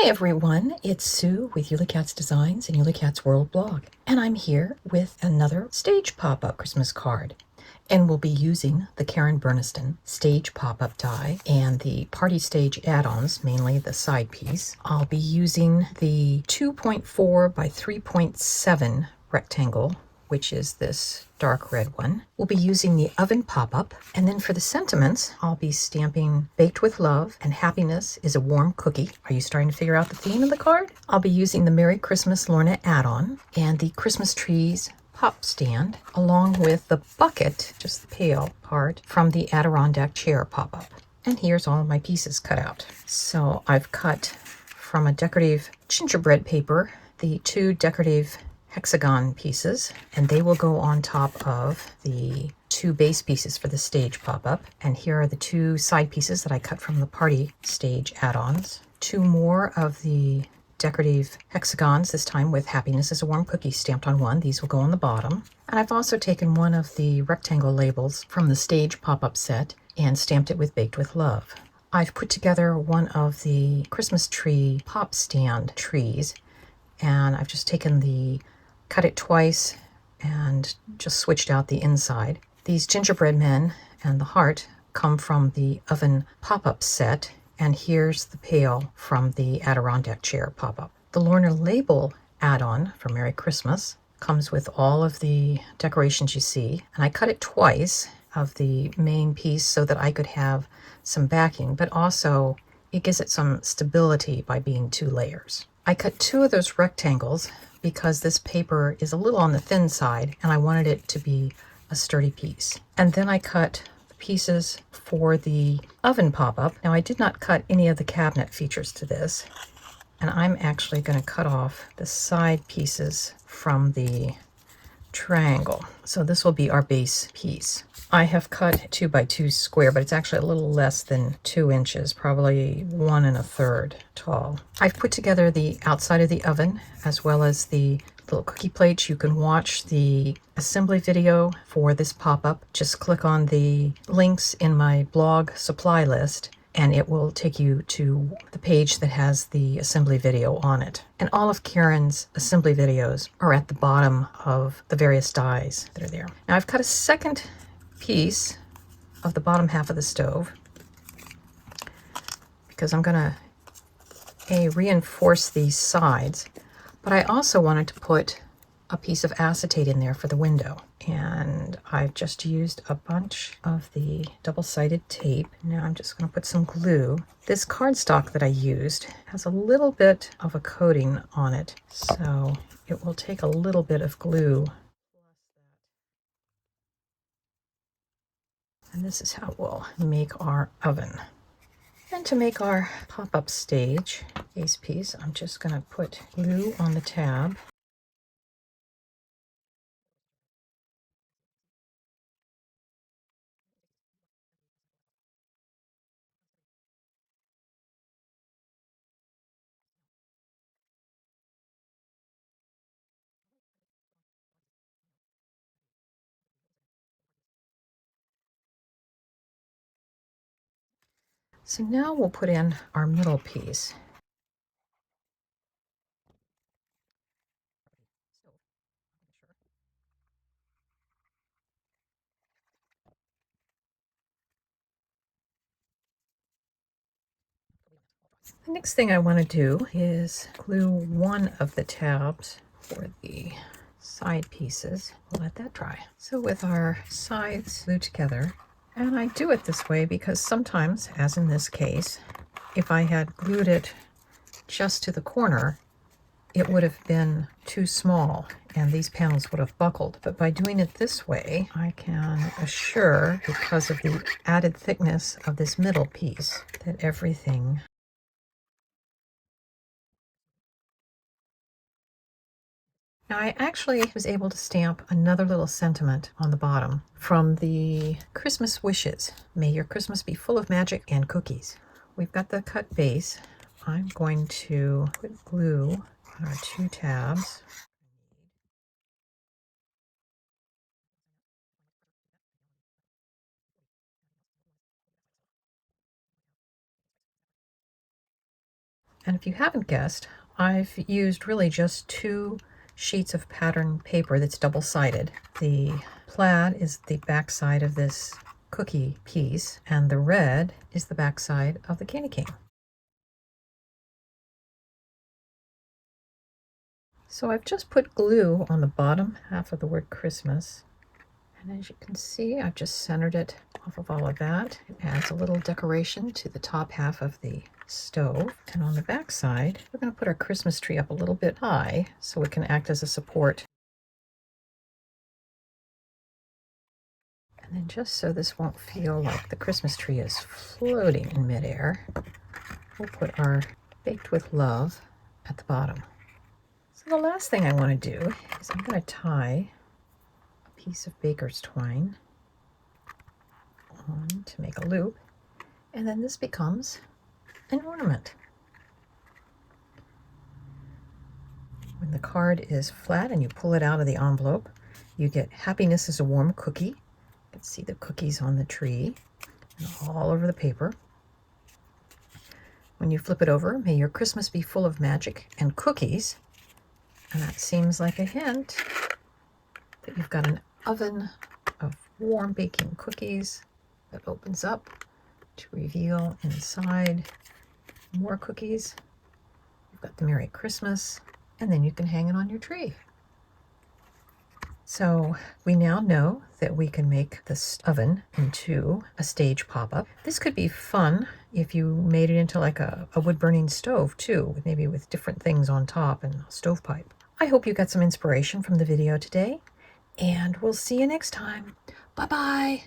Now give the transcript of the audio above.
Hi everyone, it's Sue with Ully Cat's Designs and Ully Cat's World blog, and I'm here with another stage pop-up Christmas card. And we'll be using the Karen Burniston stage pop-up die and the party stage add-ons, mainly the side piece. I'll be using the 2.4 by 3.7 rectangle, which is this dark red one. We'll be using the oven pop-up, and then for the sentiments, I'll be stamping Baked with Love and Happiness is a Warm Cookie. Are you starting to figure out the theme of the card? I'll be using the Merry Christmas Lorna add-on and the Christmas trees pop stand, along with the bucket, just the pail part, from the Adirondack chair pop-up. And here's all my pieces cut out. So I've cut from a decorative gingerbread paper the two decorative hexagon pieces, and they will go on top of the two base pieces for the stage pop-up. And here are the two side pieces that I cut from the party stage add-ons. Two more of the decorative hexagons, this time with Happiness is a Warm Cookie stamped on one. These will go on the bottom. And I've also taken one of the rectangle labels from the stage pop-up set and stamped it with Baked with Love. I've put together one of the Christmas tree pop stand trees, and I've just cut it twice and just switched out the inside. These gingerbread men and the heart come from the oven pop-up set, and here's the pail from the Adirondack chair pop-up. The Lorna label add-on for Merry Christmas comes with all of the decorations you see, and I cut it twice of the main piece so that I could have some backing, but also it gives it some stability by being two layers. I cut two of those rectangles because this paper is a little on the thin side and I wanted it to be a sturdy piece. And then I cut the pieces for the oven pop-up. Now I did not cut any of the cabinet features to this, and I'm actually going to cut off the side pieces from the triangle. So this will be our base piece. I have cut 2 by 2 square, but it's actually a little less than 2 inches, probably 1 1/3 tall. I've put together the outside of the oven as well as the little cookie plates. You can watch the assembly video for this pop-up. Just click on the links in my blog supply list and it will take you to the page that has the assembly video on it. And all of Karen's assembly videos are at the bottom of the various dies that are there. Now I've cut a second piece of the bottom half of the stove because I'm going to reinforce these sides, but I also wanted to put a piece of acetate in there for the window, and I've just used a bunch of the double-sided tape. Now I'm just going to put some glue. This cardstock that I used has a little bit of a coating on it, so it will take a little bit of glue. And this is how we'll make our oven. And to make our pop-up stage base piece, I'm just going to put glue on the tab. So now we'll put in our middle piece. The next thing I want to do is glue one of the tabs for the side pieces. We'll let that dry. So with our sides glued together, and I do it this way because sometimes, as in this case, if I had glued it just to the corner, it would have been too small and these panels would have buckled. But by doing it this way, I can assure, because of the added thickness of this middle piece, that everything Now I actually was able to stamp another little sentiment on the bottom from the Christmas wishes. May your Christmas be full of magic and cookies. We've got the cut base. I'm going to put glue on our two tabs. And if you haven't guessed, I've used really just 2 sheets of pattern paper that's double-sided. The plaid is the back side of this cookie piece, and the red is the back side of the candy cane. So I've just put glue on the bottom half of the word Christmas. And as you can see, I've just centered it off of all of that. It adds a little decoration to the top half of the stove. And on the back side, we're going to put our Christmas tree up a little bit high so it can act as a support. And then just so this won't feel like the Christmas tree is floating in midair, we'll put our Baked with Love at the bottom. So the last thing I want to do is I'm going to tie a piece of baker's twine on to make a loop, and then this becomes an ornament. When the card is flat and you pull it out of the envelope, you get "Happiness is a warm cookie." You can see the cookies on the tree and all over the paper. When you flip it over, "May your Christmas be full of magic and cookies." And that seems like a hint that you've got an oven of warm baking cookies that opens up to reveal inside more cookies. You've got the Merry Christmas, and then you can hang it on your tree. So we now know that we can make this oven into a stage pop-up. This could be fun if you made it into like a wood-burning stove too, maybe with different things on top and a stovepipe. I hope you got some inspiration from the video today, and we'll see you next time. Bye-bye.